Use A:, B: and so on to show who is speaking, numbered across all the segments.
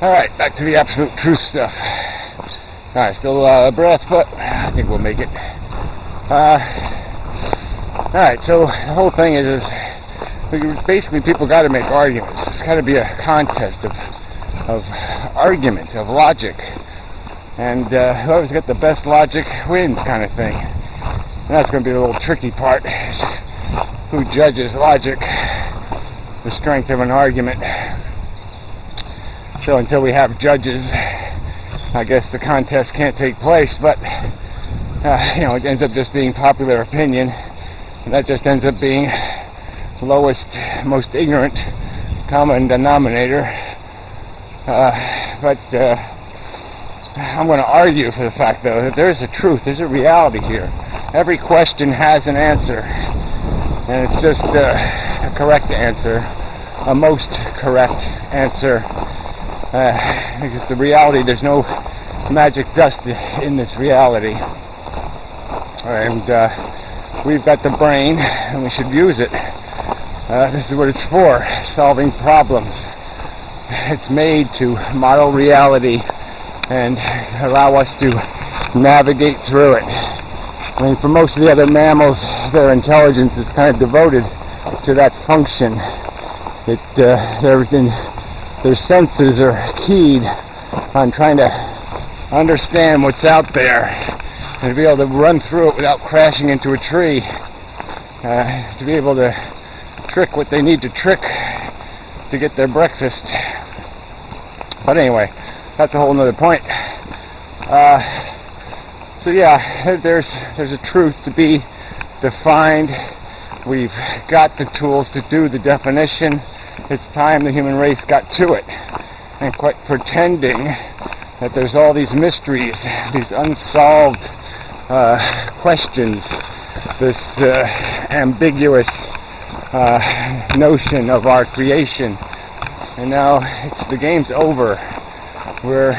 A: Alright, back to the absolute truth stuff. Alright, still a breath, but I think we'll make it. Alright, so the whole thing is basically people got to make arguments. It's got to be a contest of argument, of logic. And whoever's got the best logic wins, kind of thing. And that's going to be the little tricky part. Who judges logic, the strength of an argument. So until we have judges, I guess the contest can't take place, but it ends up just being popular opinion, and that just ends up being the lowest, most ignorant common denominator. But I'm going to argue for the fact, though, that there's a truth, there's a reality here. Every question has an answer, and it's just a correct answer, a most correct answer. Because the reality, there's no magic dust in this reality. And we've got the brain, and we should use it. This is what it's for, solving problems. It's made to model reality and allow us to navigate through it. I mean, for most of the other mammals, their intelligence is kind of devoted to that function. Their senses are keyed on trying to understand what's out there and to be able to run through it without crashing into a tree, to be able to trick what they need to trick to get their breakfast. But anyway, that's a whole nother point. So yeah, there's a truth to be defined. We've got the tools to do the definition. It's time the human race got to it, and quit pretending that there's all these mysteries, these unsolved questions, this ambiguous notion of our creation. And now the game's over. We're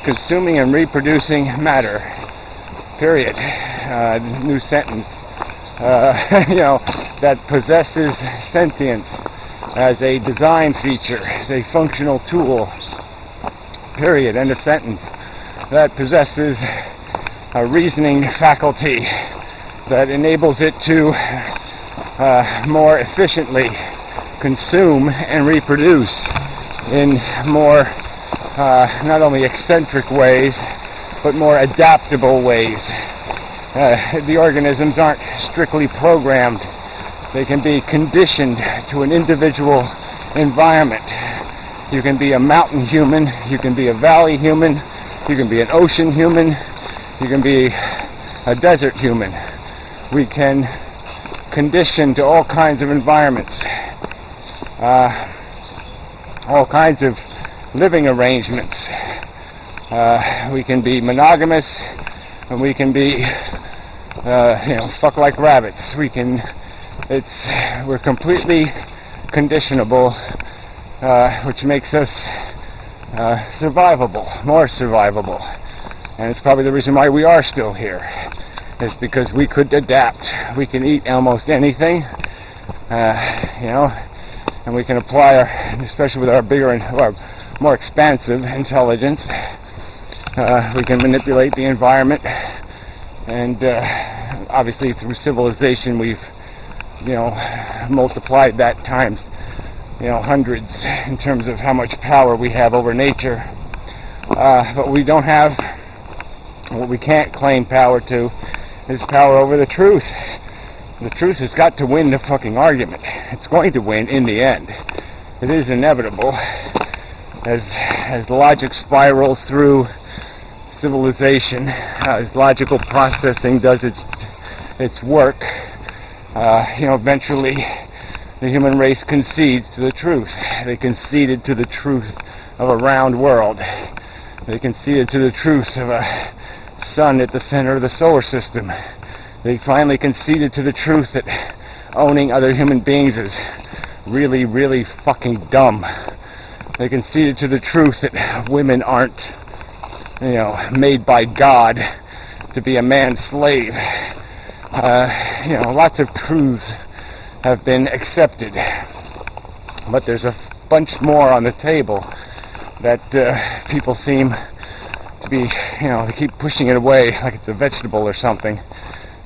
A: consuming and reproducing matter. Period. New sentence. That possesses sentience as a design feature, as a functional tool. Period. End of sentence. That possesses a reasoning faculty that enables it to more efficiently consume and reproduce in more not only eccentric ways, but more adaptable ways. The organisms aren't strictly programmed. They can be conditioned to an individual environment. You can be a mountain human, you can be a valley human, you can be an ocean human, you can be a desert human. We can condition to all kinds of environments, all kinds of living arrangements. We can be monogamous, and we can be fuck like rabbits. We're completely conditionable, which makes us survivable, more survivable. And it's probably the reason why we are still here, is because we could adapt. We can eat almost anything, and we can apply especially with our bigger and more expansive intelligence, we can manipulate the environment. And obviously through civilization we've multiplied that times hundreds in terms of how much power we have over nature. But we don't have, what we can't claim power to is power over the truth. The truth has got to win the fucking argument. It's going to win in the end. It is inevitable. As logic spirals through civilization, as logical processing does its work, eventually the human race concedes to the truth. They conceded to the truth of a round world. They conceded to the truth of a sun at the center of the solar system. They finally conceded to the truth that owning other human beings is really, really fucking dumb. They conceded to the truth that women aren't, made by God to be a man's slave. Lots of truths have been accepted, but there's a bunch more on the table that people seem to be, they keep pushing it away like it's a vegetable or something,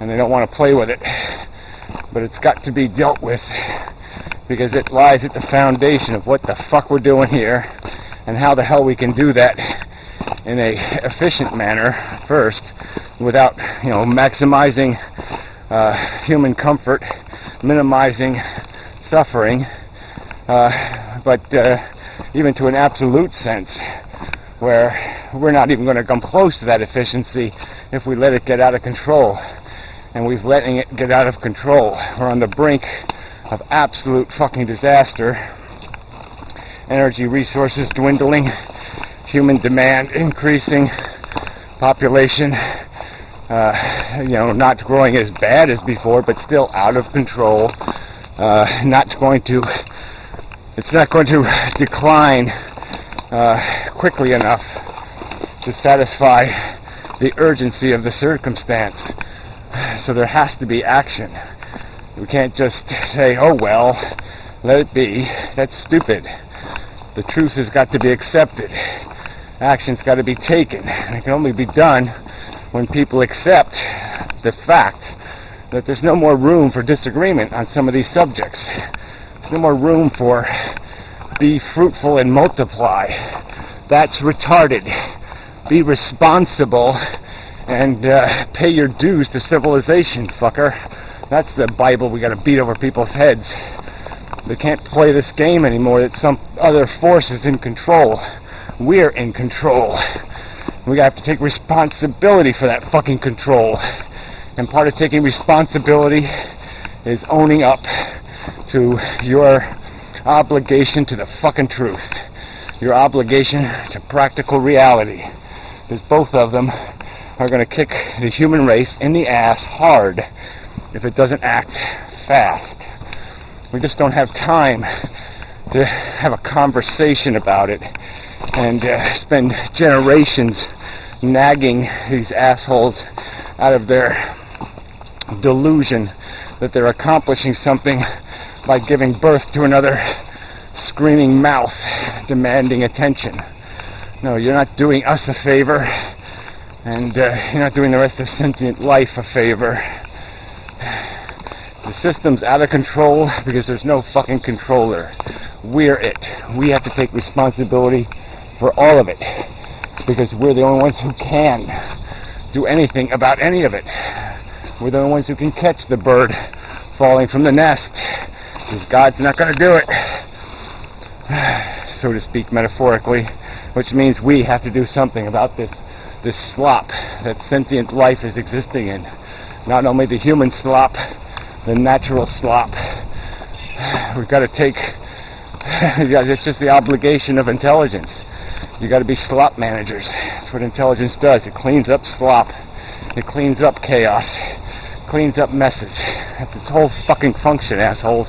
A: and they don't want to play with it. But it's got to be dealt with, because it lies at the foundation of what the fuck we're doing here, and how the hell we can do that in a efficient manner first, without maximizing human comfort, minimizing suffering, but even to an absolute sense, where we're not even going to come close to that efficiency if we let it get out of control. And we've letting it get out of control. We're on the brink of absolute fucking disaster. Energy resources dwindling, human demand increasing, population not growing as bad as before, but still out of control. It's not going to decline quickly enough to satisfy the urgency of the circumstance. So there has to be action. We can't just say, oh well, let it be. That's stupid. The truth has got to be accepted. Action's got to be taken. And it can only be done when people accept the fact that there's no more room for disagreement on some of these subjects. There's no more room for be fruitful and multiply. That's retarded. Be responsible and pay your dues to civilization, fucker. That's the Bible we gotta beat over people's heads. They can't play this game anymore that some other force is in control. We're in control. We have to take responsibility for that fucking control. And part of taking responsibility is owning up to your obligation to the fucking truth. Your obligation to practical reality. Because both of them are going to kick the human race in the ass hard if it doesn't act fast. We just don't have time to have a conversation about it and spend generations nagging these assholes out of their delusion that they're accomplishing something by giving birth to another screaming mouth demanding attention. No, you're not doing us a favor, and you're not doing the rest of sentient life a favor. The system's out of control because there's no fucking controller. We're it. We have to take responsibility for all of it, because we're the only ones who can do anything about any of it. We're the only ones who can catch the bird falling from the nest, because God's not going to do it, so to speak, metaphorically, which means we have to do something about this slop that sentient life is existing in. Not only the human slop, the natural slop. We've got to take, it's just the obligation of intelligence. You got to be slop managers. That's what intelligence does. It cleans up slop. It cleans up chaos. Cleans up messes. That's its whole fucking function, assholes.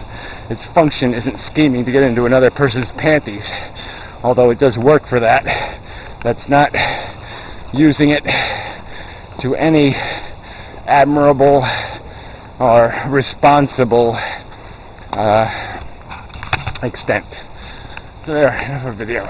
A: Its function isn't scheming to get into another person's panties, although it does work for that. That's not using it to any admirable or responsible extent. There, enough of video.